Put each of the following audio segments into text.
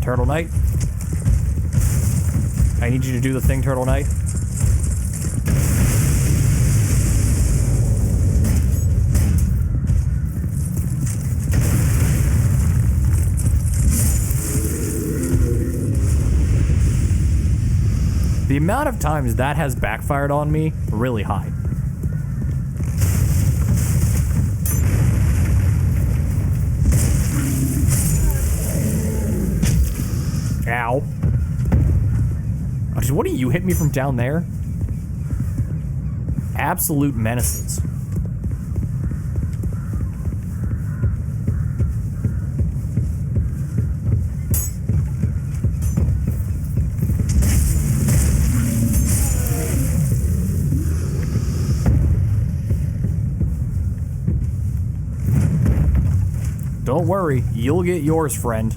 Turtle Knight. I need you to do the thing, Turtle Knight. The amount of times that has backfired on me, really high. Ow. What do you hit me from down there? Absolute menaces. Don't worry, you'll get yours, friend.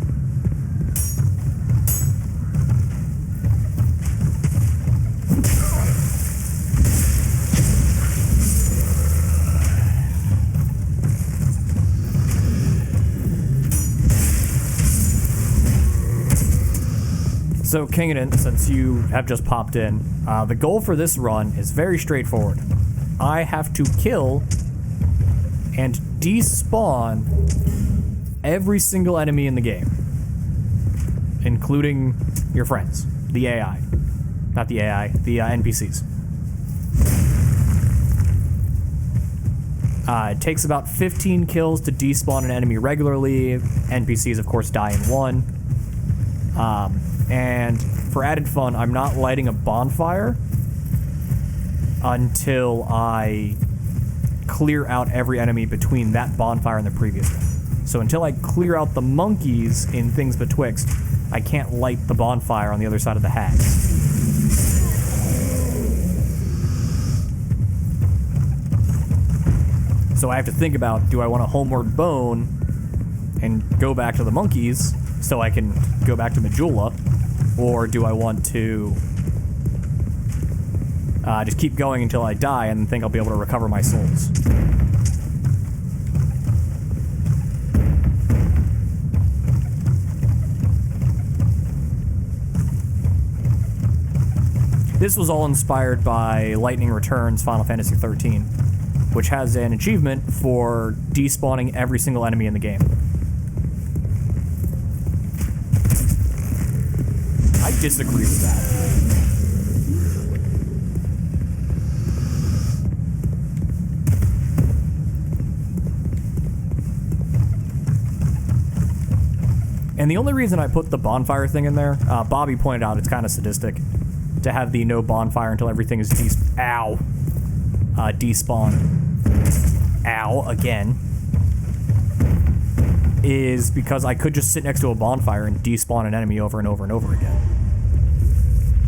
So, Kingadin, since you have just popped in, the goal for this run is very straightforward. I have to kill and despawn every single enemy in the game, including your friends, the AI. Not the AI, the NPCs. It takes about 15 kills to despawn an enemy regularly. NPCs, of course, die in one. And for added fun, I'm not lighting a bonfire until I clear out every enemy between that bonfire and the previous one. So until I clear out the monkeys in Things Betwixt, I can't light the bonfire on the other side of the hags. So I have to think about, do I want a homeward bone and go back to the monkeys so I can go back to Majula, or do I want to just keep going until I die and think I'll be able to recover my souls? This was all inspired by Lightning Returns Final Fantasy XIII, which has an achievement for despawning every single enemy in the game. I disagree with that. And the only reason I put the bonfire thing in there, Bobby pointed out it's kind of sadistic to have the no bonfire until everything is despawned. Ow, again. Is because I could just sit next to a bonfire and despawn an enemy over and over and over again.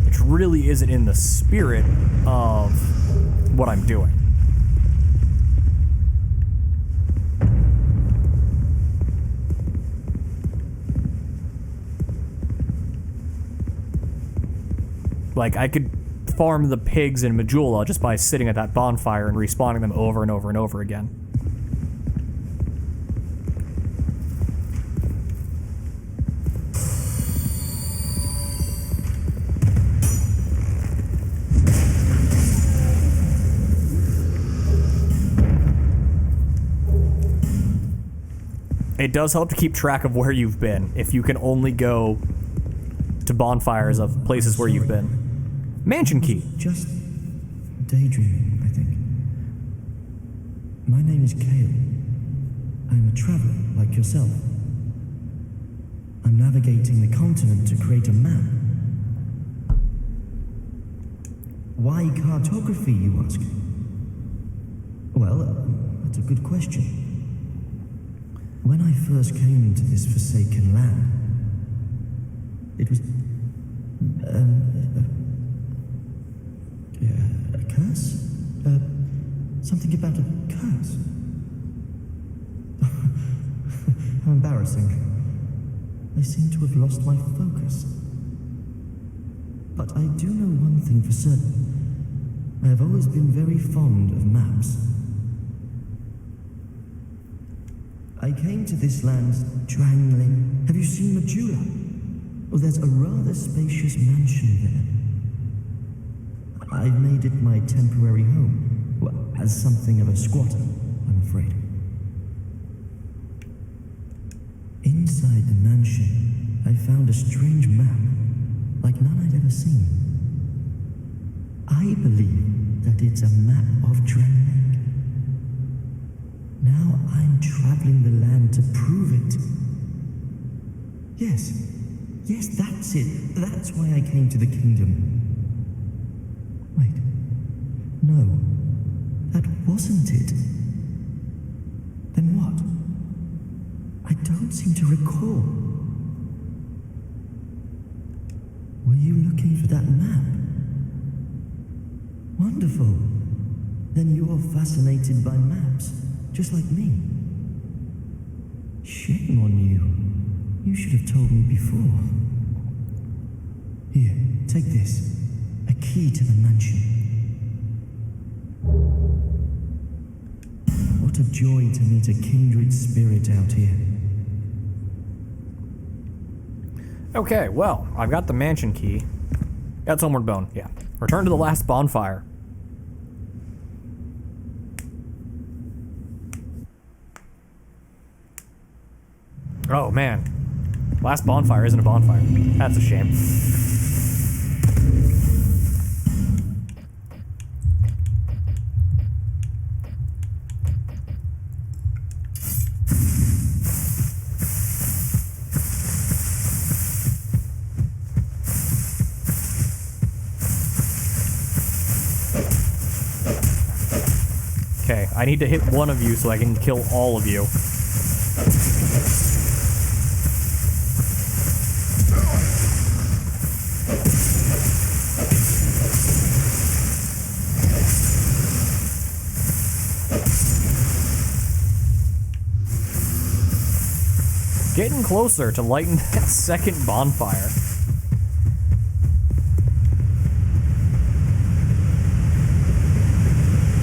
Which really isn't in the spirit of what I'm doing. Like, I could farm the pigs in Majula just by sitting at that bonfire and respawning them over and over and over again. It does help to keep track of where you've been, if you can only go to bonfires of places where you've been. Mansion key. Just daydreaming, I think. My name is Kale. I'm a traveler like yourself. I'm navigating the continent to create a map. Why cartography, you ask? Well, that's a good question. When I first came into this forsaken land, it was a curse? Something about a curse? How embarrassing. I seem to have lost my focus. But I do know one thing for certain. I have always been very fond of maps. I came to this land strangling. Have you seen Majula? Well, there's a rather spacious mansion there. I've made it my temporary home. Well, as something of a squatter, I'm afraid. Inside the mansion, I found a strange map, like none I'd ever seen. I believe that it's a map of Dremlek. Now I'm traveling the land to prove it. Yes, that's it. That's why I came to the kingdom. Wait, no, that wasn't it. Then what? I don't seem to recall. Were you looking for that map? Wonderful. Then you're fascinated by maps, just like me. Shame on you. You should have told me before. Here, take this. A key to the mansion. What a joy to meet a kindred spirit out here. Okay, well, I've got the mansion key. That's Homeward Bone, yeah. Return to the last bonfire. Oh, man. Last bonfire isn't a bonfire. That's a shame. Okay, I need to hit one of you so I can kill all of you. Getting closer to lighting that second bonfire.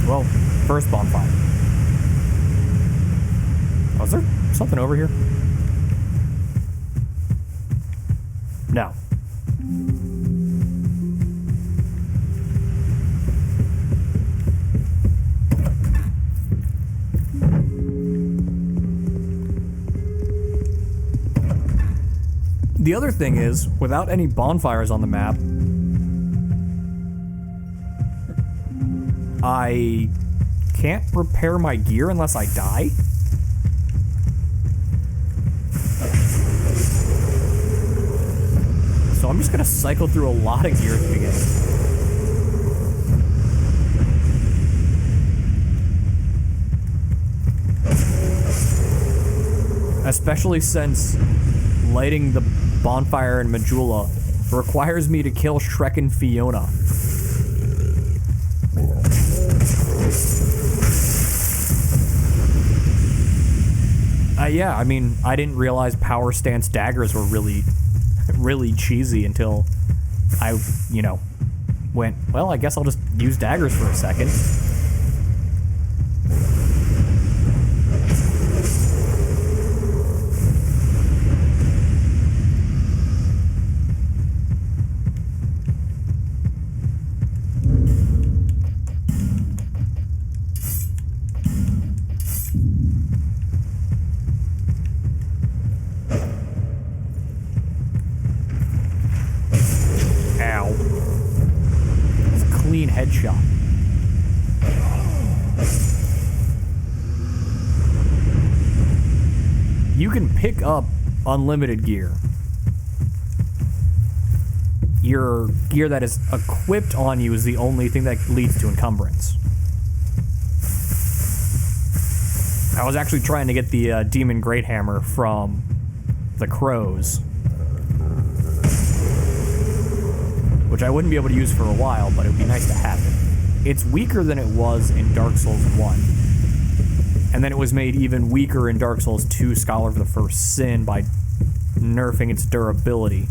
Well, first bonfire. Oh, is there something over here? No. The other thing is, without any bonfires on the map, I can't repair my gear unless I die? So I'm just gonna cycle through a lot of gear at the beginning. Especially since lighting the bonfire in Majula requires me to kill Shrek and Fiona. Yeah, I mean, I didn't realize power stance daggers were really cheesy until I, went, well, I guess I'll just use daggers for a second. Headshot. You can pick up unlimited gear. Your gear that is equipped on you is the only thing that leads to encumbrance. I was actually trying to get the Demon Great Hammer from the Crows, which I wouldn't be able to use for a while, but it would be nice to have it. It's weaker than it was in Dark Souls 1. And then it was made even weaker in Dark Souls 2 Scholar of the First Sin by nerfing its durability.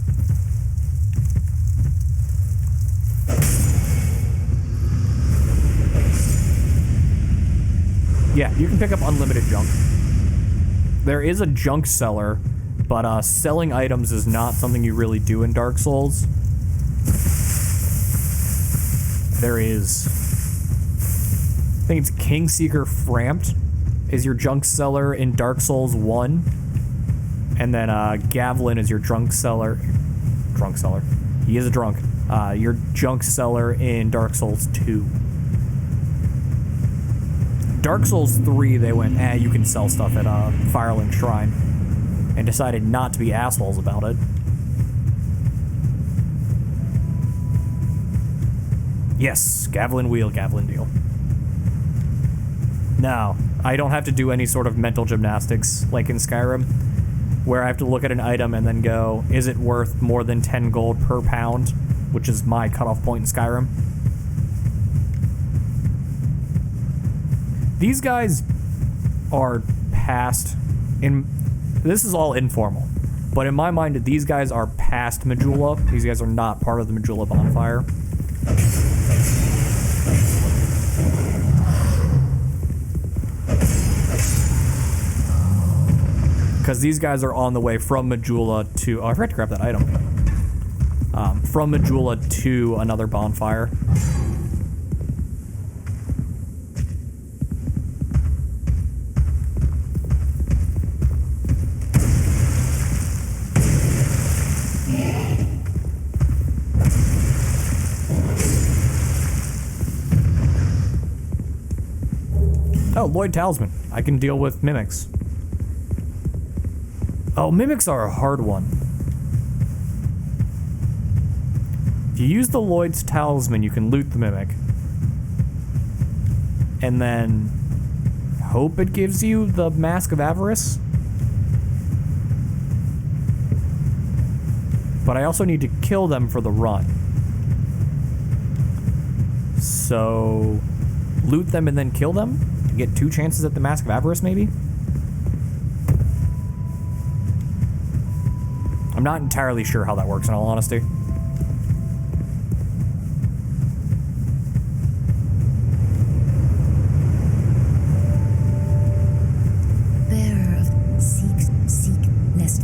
Yeah, you can pick up unlimited junk. There is a junk seller But selling items is not something you really do in Dark Souls. There is... I think it's Kingseeker Framped is your junk seller in Dark Souls 1. And then Gavlin is your drunk seller. Drunk seller. He is a drunk. Your junk seller in Dark Souls 2. Dark Souls 3, they went, you can sell stuff at Firelink Shrine. And decided not to be assholes about it. Yes, Gavlin Wheel, Gavlin Deal. Now, I don't have to do any sort of mental gymnastics like in Skyrim, where I have to look at an item and then go, is it worth more than 10 gold per pound? Which is my cutoff point in Skyrim. These guys are past... This is all informal, but in my mind, these guys are past Majula. These guys are not part of the Majula bonfire. Because these guys are on the way from Majula to... Oh, I forgot to grab that item. From Majula to another bonfire. Oh, Lloyd Talisman. I can deal with mimics. Oh, mimics are a hard one. If you use the Lloyd's Talisman, you can loot the mimic. And then hope it gives you the Mask of Avarice. But I also need to kill them for the run. So loot them and then kill them? Get 2 chances at the Mask of Avarice, maybe? I'm not entirely sure how that works, in all honesty. Bearer of seek, lest...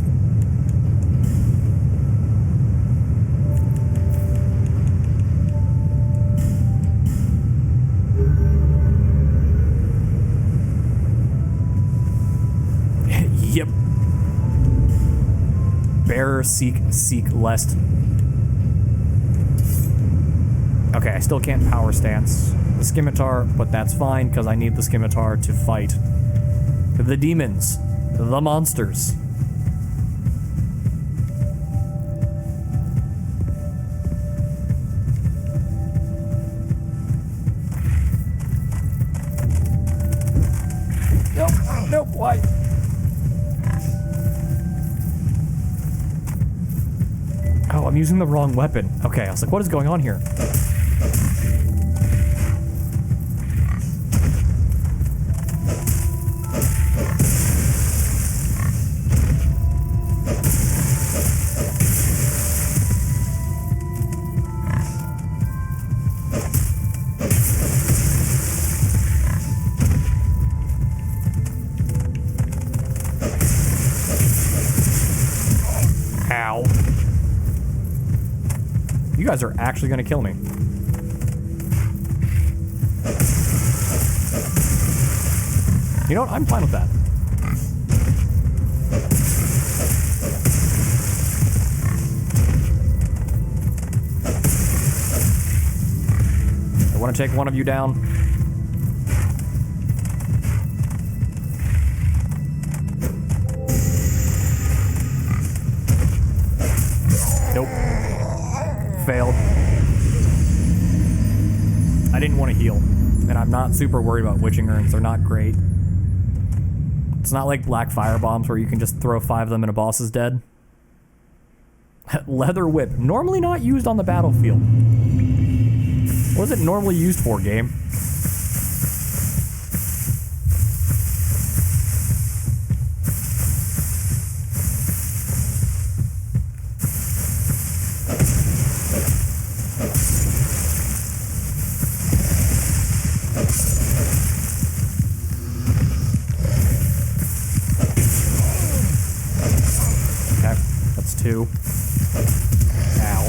Yep. Bearer, seek, lest. Okay, I still can't power stance the scimitar, but that's fine, because I need the scimitar to fight the demons, the monsters. Nope, why? Oh, I'm using the wrong weapon. Okay, I was like, what is going on here? Ow. You guys are actually gonna kill me. You know what? I'm fine with that. I want to take one of you down. Nope. Failed. I didn't want to heal, and I'm not super worried about witching urns. They're not great. It's not like black fire bombs where you can just throw 5 of them and a boss is dead. Leather whip, normally not used on the battlefield. What is it normally used for, game? 2. Ow.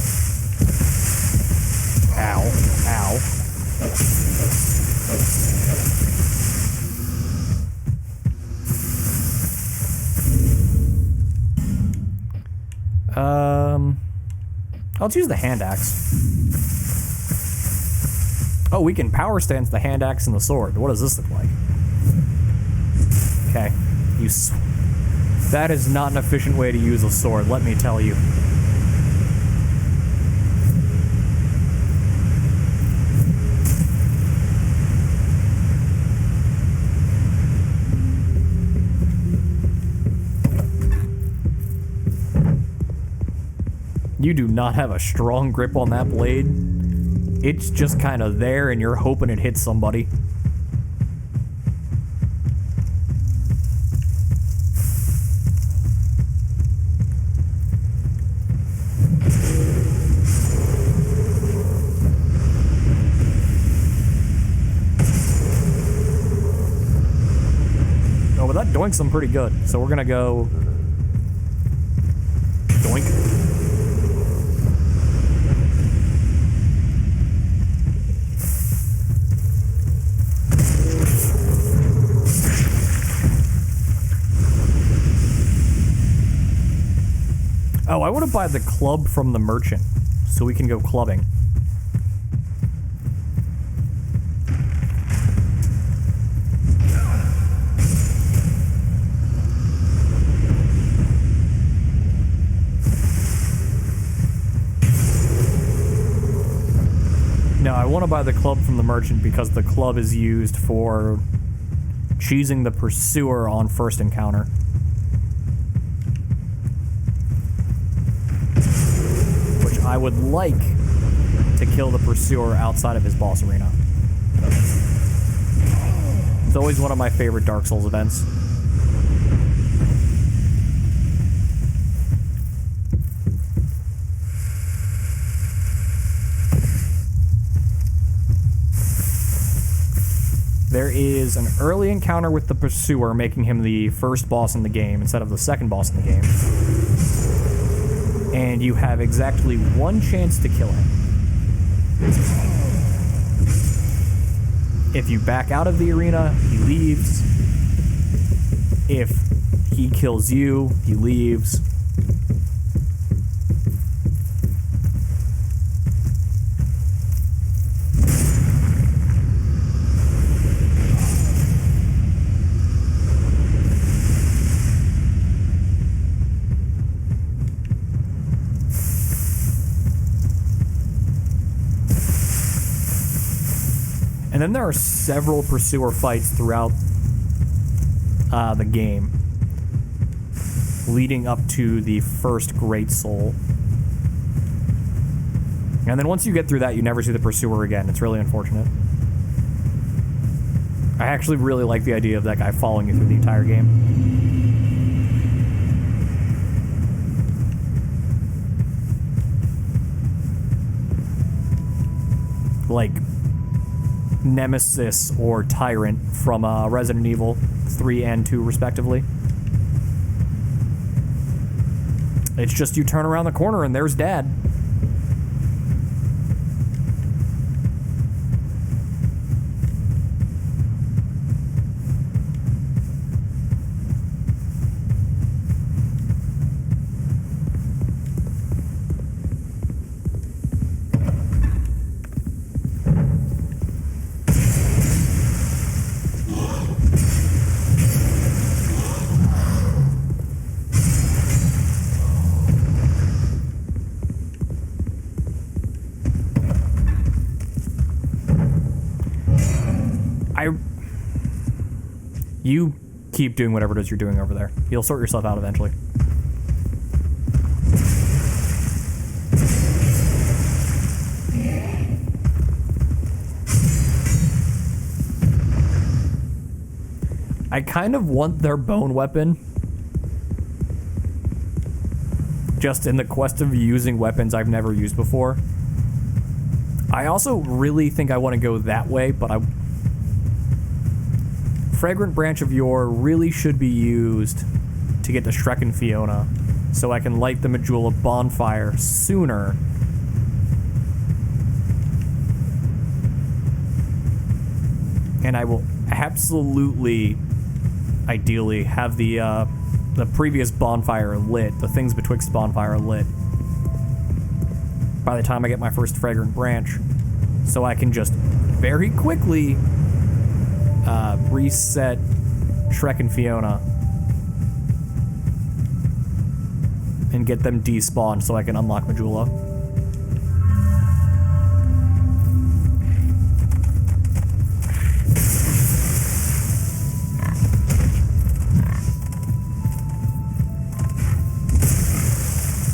Ow. Ow. Let's use the hand axe. Oh, we can power stance the hand axe and the sword. What does this look like? Okay. That is not an efficient way to use a sword, let me tell you. You do not have a strong grip on that blade. It's just kind of there and you're hoping it hits somebody. Oh, but that doinks them pretty good. So we're gonna go... doink. Oh, I want to buy the club from the merchant, so we can go clubbing. No, I want to buy the club from the merchant because the club is used for cheesing the pursuer on first encounter. I would like to kill the pursuer outside of his boss arena. It's always one of my favorite Dark Souls events. There is an early encounter with the pursuer, making him the first boss in the game instead of the second boss in the game. And you have exactly one chance to kill him. If you back out of the arena, he leaves. If he kills you, he leaves. And then there are several pursuer fights throughout the game, leading up to the first Great Soul. And then once you get through that, you never see the pursuer again. It's really unfortunate. I actually really like the idea of that guy following you through the entire game. Like Nemesis or Tyrant from Resident Evil 3 and 2 respectively. It's just you turn around the corner and there's Dad. You keep doing whatever it is you're doing over there. You'll sort yourself out eventually. I kind of want their bone weapon. Just in the quest of using weapons I've never used before. I also really think I want to go that way, but Fragrant Branch of Yore really should be used to get to Shrek and Fiona, so I can light the Majula bonfire sooner. And I will absolutely, ideally, have the previous bonfire lit, the things betwixt bonfire lit, by the time I get my first fragrant branch, so I can just very quickly reset Shrek and Fiona and get them despawned so I can unlock Majula.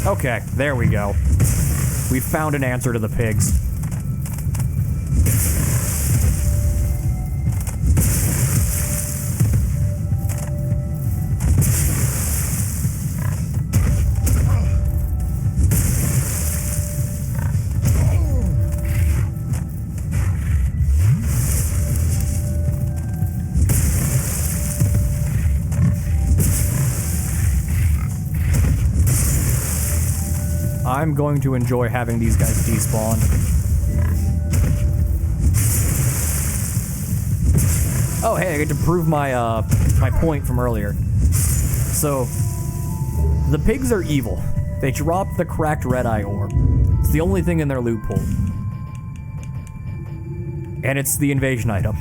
Okay, there we go. We found an answer to the pigs. I'm going to enjoy having these guys despawn. Oh, hey, I get to prove my my point from earlier. So, the pigs are evil. They drop the cracked red eye ore. It's the only thing in their loot pool. And it's the invasion item.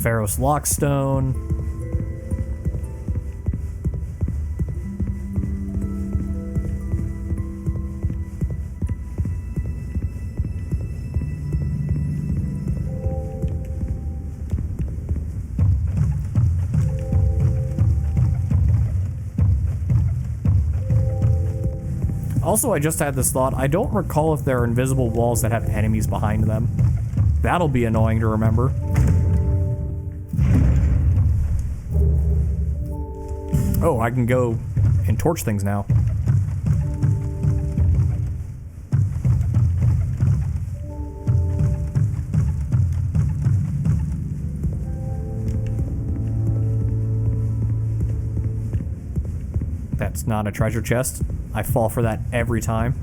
Pharos Lockstone. Also, I just had this thought. I don't recall if there are invisible walls that have enemies behind them. That'll be annoying to remember. Oh, I can go and torch things now. That's not a treasure chest. I fall for that every time.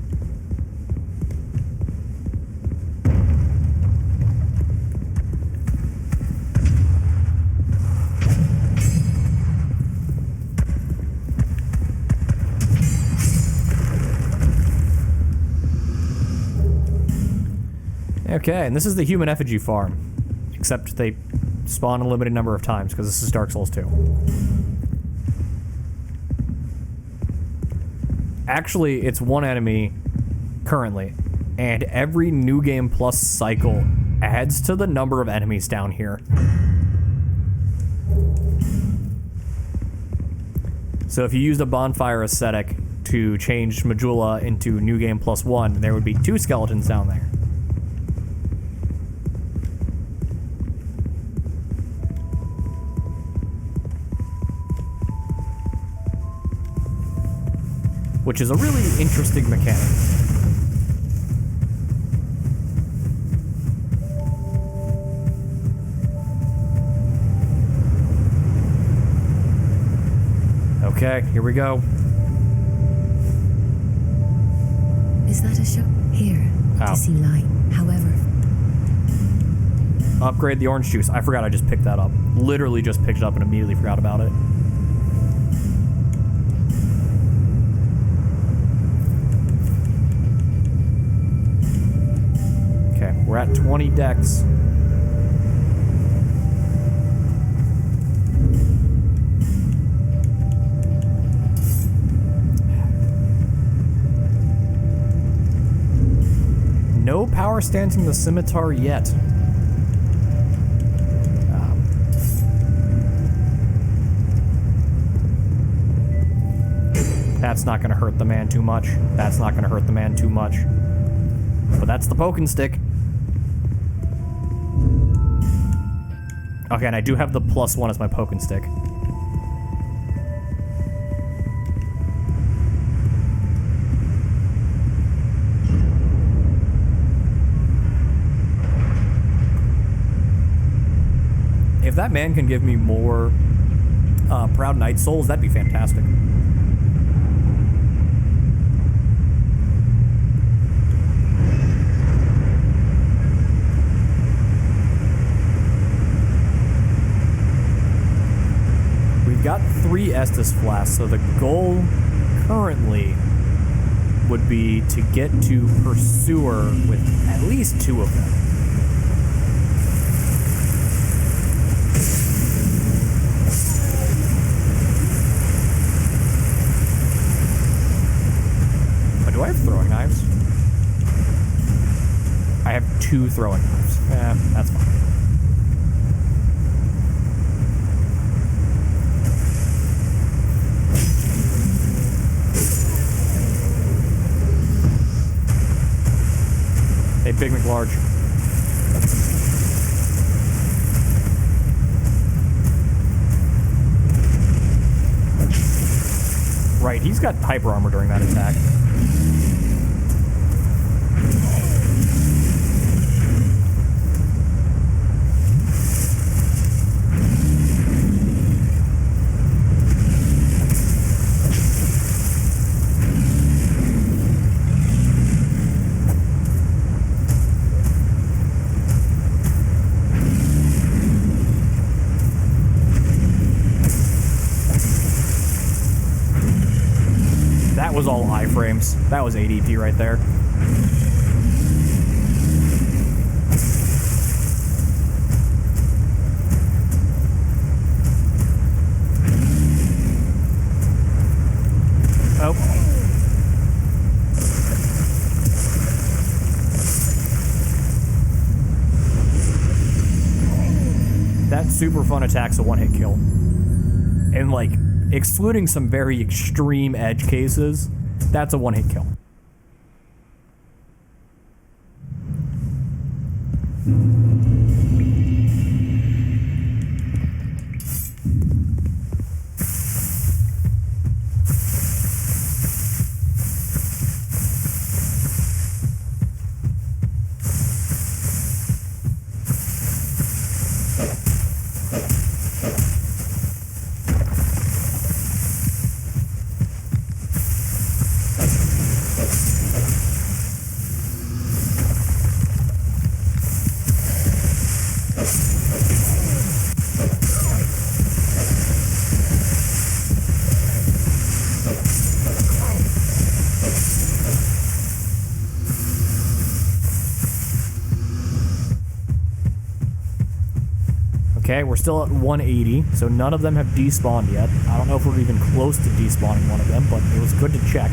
Okay, and this is the human effigy farm. Except they spawn a limited number of times, because this is Dark Souls 2. Actually, it's one enemy currently, and every New Game Plus cycle adds to the number of enemies down here. So if you used a bonfire aesthetic to change Majula into New Game Plus 1, there would be 2 skeletons down there. Which is a really interesting mechanic. Okay, here we go. Is that a show? Here, Ow. to see light. However, Upgrade the orange juice. I forgot I just picked that up. Literally just picked it up and immediately forgot about it. We're at 20 decks. No power stance in the scimitar yet. That's not going to hurt the man too much. That's not going to hurt the man too much. But that's the poking stick. Okay, and I do have the +1 as my poking stick. If that man can give me more Proud Knight souls, that'd be fantastic. We've got 3 Estus flasks, so the goal currently would be to get to Pursuer with at least 2 of them. Do I have throwing knives? I have 2 throwing knives. That's fine. Hey, Big McLarge. Right, he's got hyper armor during that attack. That was all iframes. That was 8 EP right there. Oh. That super fun attack's a one-hit kill. And like, excluding some very extreme edge cases, that's a one-hit kill. Okay, we're still at 180, so none of them have despawned yet. I don't know if we're even close to despawning one of them, but it was good to check.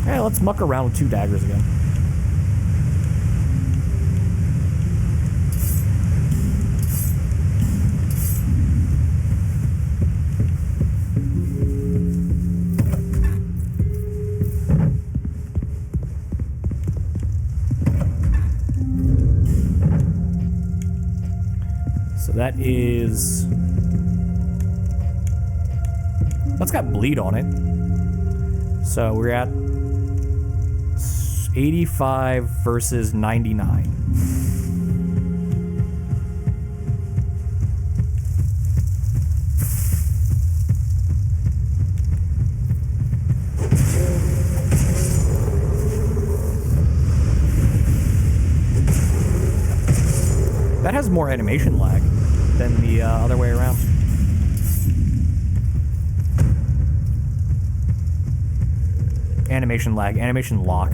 Yeah, let's muck around with 2 daggers again. So that is... That's got bleed on it. So we're at 85 versus 99. That has more animation lag than the other way around. Animation lag, animation lock.